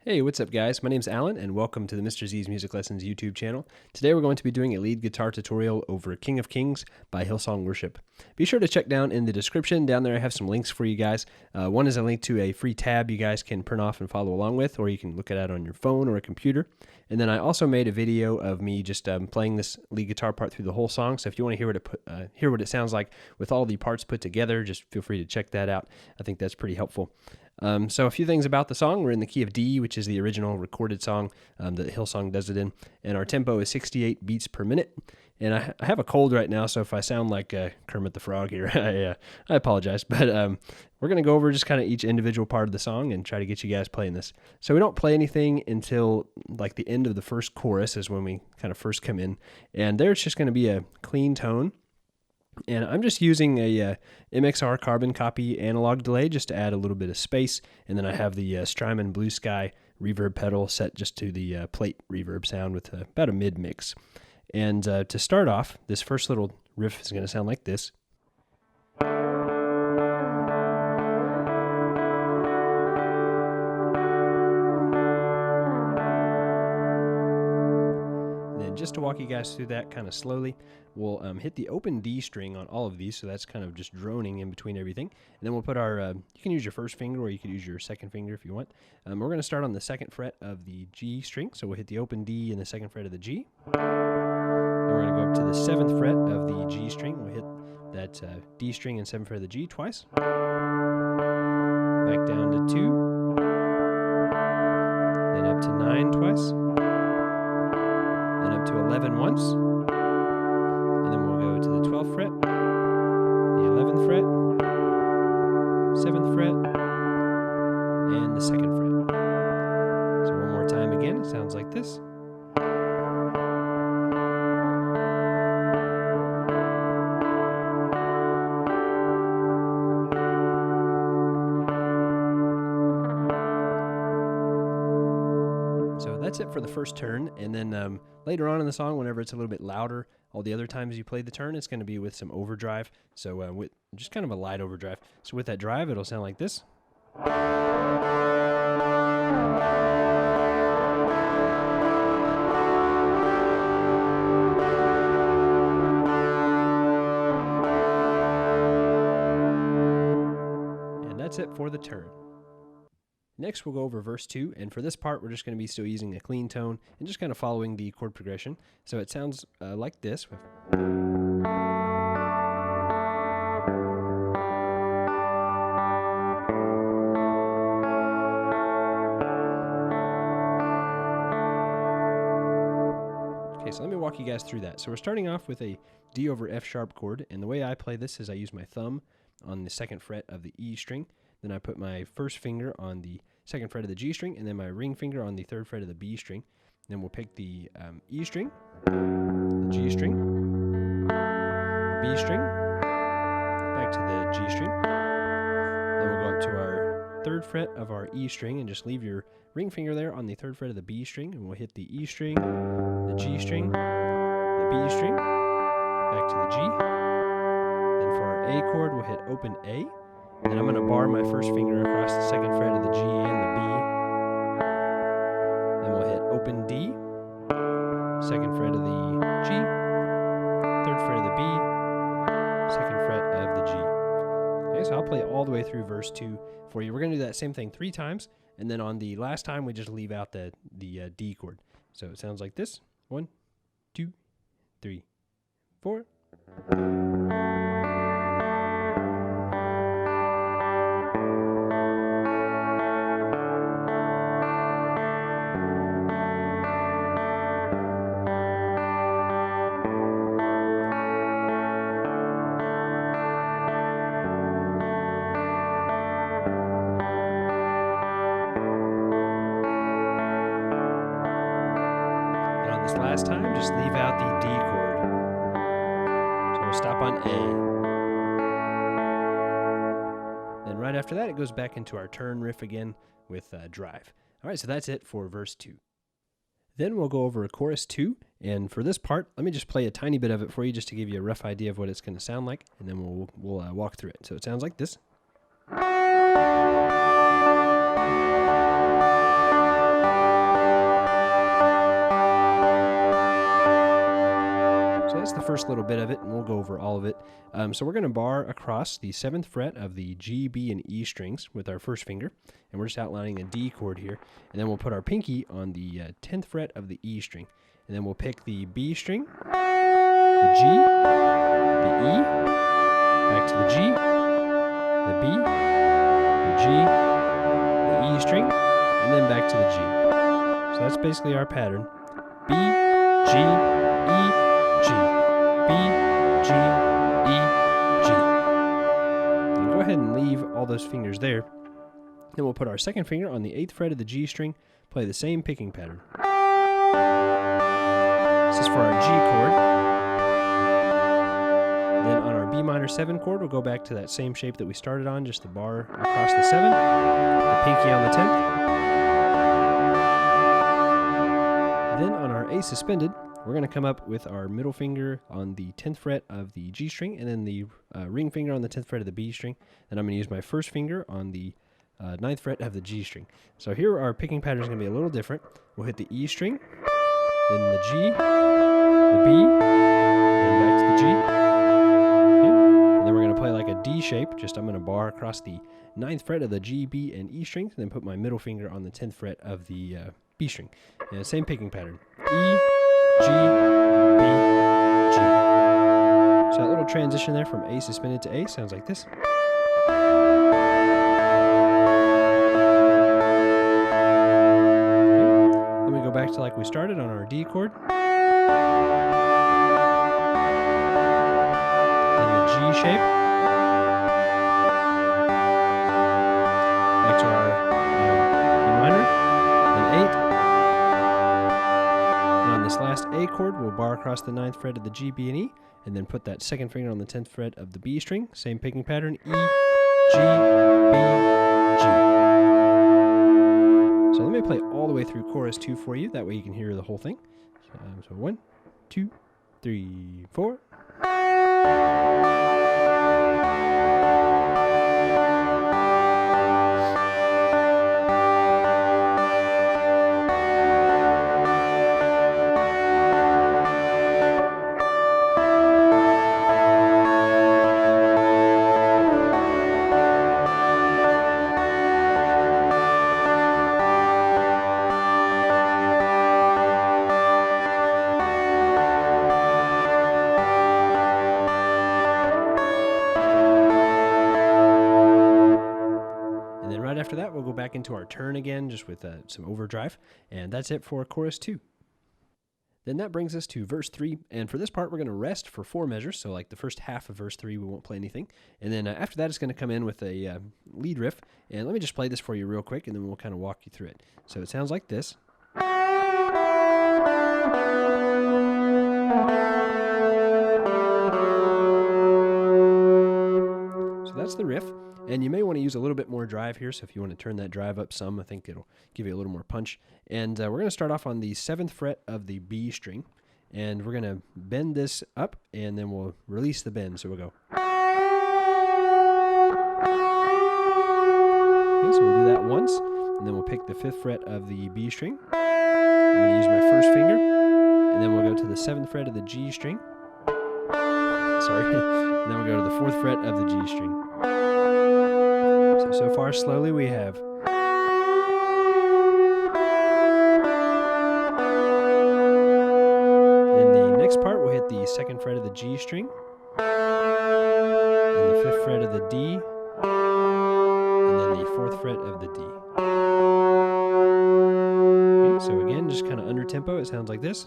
Hey, what's up guys? My name's Alan and welcome to the Mr. Z's Music Lessons YouTube channel. Today we're going to be doing a lead guitar tutorial over King of Kings by Hillsong Worship. Be sure to check down in the description. Down there I have some links for you guys. One is a link to a free tab you guys can print off and follow along with, or you can look at it on your phone or a computer. And then I also made a video of me just playing this lead guitar part through the whole song. So if you want to hear what it sounds like with all the parts put together, just feel free to check that out. I think that's pretty helpful. So a few things about the song. We're in the key of D, which is the original recorded song that Hillsong does it in, and our tempo is 68 beats per minute. And I have a cold right now, so if I sound like Kermit the Frog here, I apologize. But we're going to go over just kind of each individual part of the song and try to get you guys playing this. So we don't play anything until like the end of the first chorus is when we kind of first come in, and there it's just going to be a clean tone. And I'm just using a MXR carbon copy analog delay just to add a little bit of space. And then I have the Strymon Blue Sky reverb pedal set just to the plate reverb sound with about a mid-mix. And to start off, this first little riff is going to sound like this. Just to walk you guys through that kind of slowly, we'll hit the open D string on all of these, so that's kind of just droning in between everything. And then we'll put our, you can use your first finger or you could use your second finger if you want. We're going to start on the second fret of the G string, so we'll hit the open D and the second fret of the G. And we're going to go up to the 7th fret of the G string. We'll hit that D string and 7th fret of the G twice. Back down to 2. Then up to 9 twice. Then up to 11 once, and then we'll go to the 12th fret, the 11th fret, 7th fret, and the 2nd fret. So one more time again, it sounds like this. So that's it for the first turn, and then later on in the song, whenever it's a little bit louder, all the other times you play the turn, it's going to be with some overdrive, so with just kind of a light overdrive. So with that drive, it'll sound like this. And that's it for the turn. Next, we'll go over verse 2, and for this part, we're just going to be still using a clean tone and just kind of following the chord progression. So it sounds like this. Okay, so let me walk you guys through that. So we're starting off with a D over F sharp chord, and the way I play this is I use my thumb on the 2nd fret of the E string. Then I put my first finger on the 2nd fret of the G string, and then my ring finger on the 3rd fret of the B string. Then we'll pick the E string, the G string, the B string, back to the G string. Then we'll go up to our 3rd fret of our E string and just leave your ring finger there on the 3rd fret of the B string, and we'll hit the E string, the G string, the B string, back to the G. Then for our A chord, we'll hit open A. And I'm going to bar my first finger across the 2nd fret of the G and the B. Then we'll hit open D, 2nd fret of the G, 3rd fret of the B, 2nd fret of the G. Okay, so I'll play all the way through verse 2 for you. We're going to do that same thing 3 times, and then on the last time we just leave out the D chord. So it sounds like this. 1, 2, 3, 4. This last time, just leave out the D chord. So we'll stop on A. Then right after that, it goes back into our turn riff again with drive. All right, so that's it for verse 2. Then we'll go over chorus 2, and for this part, let me just play a tiny bit of it for you just to give you a rough idea of what it's going to sound like, and then we'll walk through it. So it sounds like this. that's the first little bit of it, and we'll go over all of it. So we're going to bar across the 7th fret of the G, B, and E strings with our first finger, and we're just outlining a D chord here. And then we'll put our pinky on the 10th fret of the E string, and then we'll pick the B string, the G, the E, back to the G, the B, the G, the E string, and then back to the G. So that's basically our pattern. B, G, E, G, B, G, E, G. And go ahead and leave all those fingers there. Then we'll put our second finger on the 8th fret of the G string, play the same picking pattern. This is for our G chord. Then on our B minor 7 chord, we'll go back to that same shape that we started on, just the bar across the 7, the pinky on the 10th. Then on our A suspended, we're going to come up with our middle finger on the 10th fret of the G string, and then the ring finger on the 10th fret of the B string. Then I'm going to use my first finger on the 9th fret of the G string. So here our picking pattern is going to be a little different. We'll hit the E string, then the G, the B, then back to the G. Okay. And then we're going to play like a D shape. I'm going to bar across the 9th fret of the G, B, and E strings, and then put my middle finger on the 10th fret of the B string. And same picking pattern. E, G, B, G. So that little transition there from A suspended to A sounds like this. Then we go back to like we started on our D chord. Then the G shape. Back to our B minor. Then 8. This last A chord, we'll bar across the 9th fret of the G, B, and E, and then put that second finger on the 10th fret of the B string, same picking pattern, E, G, B, G. So let me play all the way through chorus 2 for you, that way you can hear the whole thing. So 1, 2, 3, 4. After that, we'll go back into our turn again, just with some overdrive, and that's it for chorus 2. Then that brings us to verse 3, and for this part, we're going to rest for 4 measures, so like the first half of verse 3, we won't play anything, and then after that, it's going to come in with a lead riff, and let me just play this for you real quick, and then we'll kind of walk you through it. So it sounds like this. So that's the riff. And you may want to use a little bit more drive here, so if you want to turn that drive up some, I think it'll give you a little more punch. And we're going to start off on the 7th fret of the B string, and we're going to bend this up, and then we'll release the bend, so we'll go. Okay, so we'll do that once, and then we'll pick the 5th fret of the B string. I'm going to use my first finger, and then we'll go to the 7th fret of the G string. Sorry, and then we'll go to the 4th fret of the G string. So far, slowly we have. Then the next part, we'll hit the 2nd fret of the G string, and the 5th fret of the D, and then the 4th fret of the D. Okay, so again, just kind of under tempo, it sounds like this.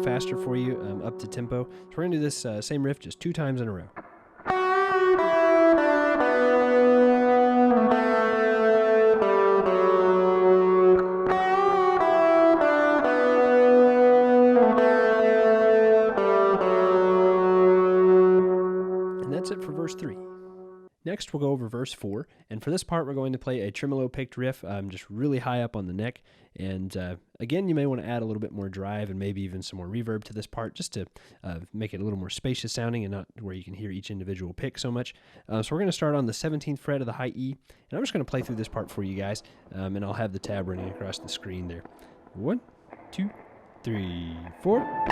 Faster for you, up to tempo. So we're going to do this same riff just 2 times in a row. And that's it for verse 3. Next, we'll go over verse 4, and for this part, we're going to play a tremolo-picked riff, just really high up on the neck, and again, you may want to add a little bit more drive and maybe even some more reverb to this part, just to make it a little more spacious sounding and not where you can hear each individual pick so much. So we're going to start on the 17th fret of the high E, and I'm just going to play through this part for you guys, and I'll have the tab running across the screen there. 1, 2, 3, 4.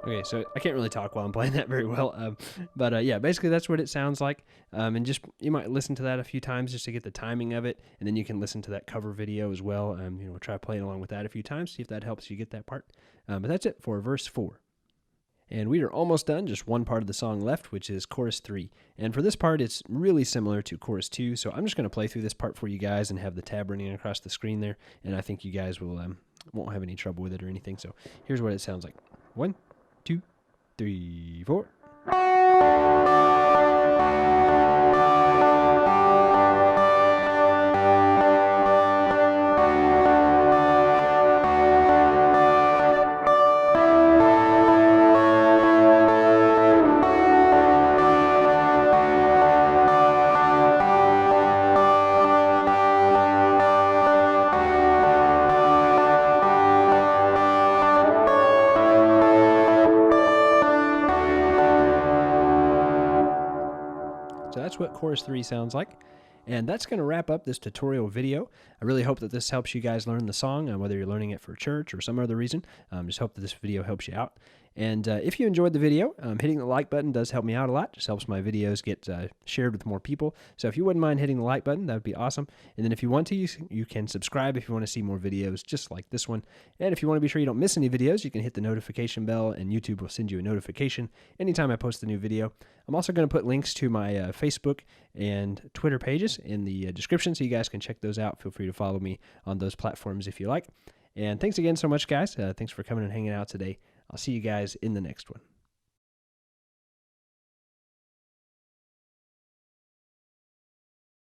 Okay, so I can't really talk while I'm playing that very well, but yeah, basically that's what it sounds like, and just you might listen to that a few times just to get the timing of it, and then you can listen to that cover video as well. Try playing along with that a few times, see if that helps you get that part. But that's it for verse 4. And we are almost done, just one part of the song left, which is chorus 3. And for this part, it's really similar to chorus 2, so I'm just going to play through this part for you guys and have the tab running across the screen there, and I think you guys won't have any trouble with it or anything. So here's what it sounds like. 1, 2, 3, 4. So that's what chorus 3 sounds like. And that's going to wrap up this tutorial video. I really hope that this helps you guys learn the song, whether you're learning it for church or some other reason. Just hope that this video helps you out. And if you enjoyed the video, hitting the like button does help me out a lot. Just helps my videos get shared with more people. So if you wouldn't mind hitting the like button, that would be awesome. And then if you want to, you can subscribe if you want to see more videos just like this one. And if you want to be sure you don't miss any videos, you can hit the notification bell, and YouTube will send you a notification anytime I post a new video. I'm also going to put links to my Facebook and Twitter pages in the description, so you guys can check those out. Feel free to follow me on those platforms if you like. And thanks again so much, guys. Thanks for coming and hanging out today. I'll see you guys in the next one.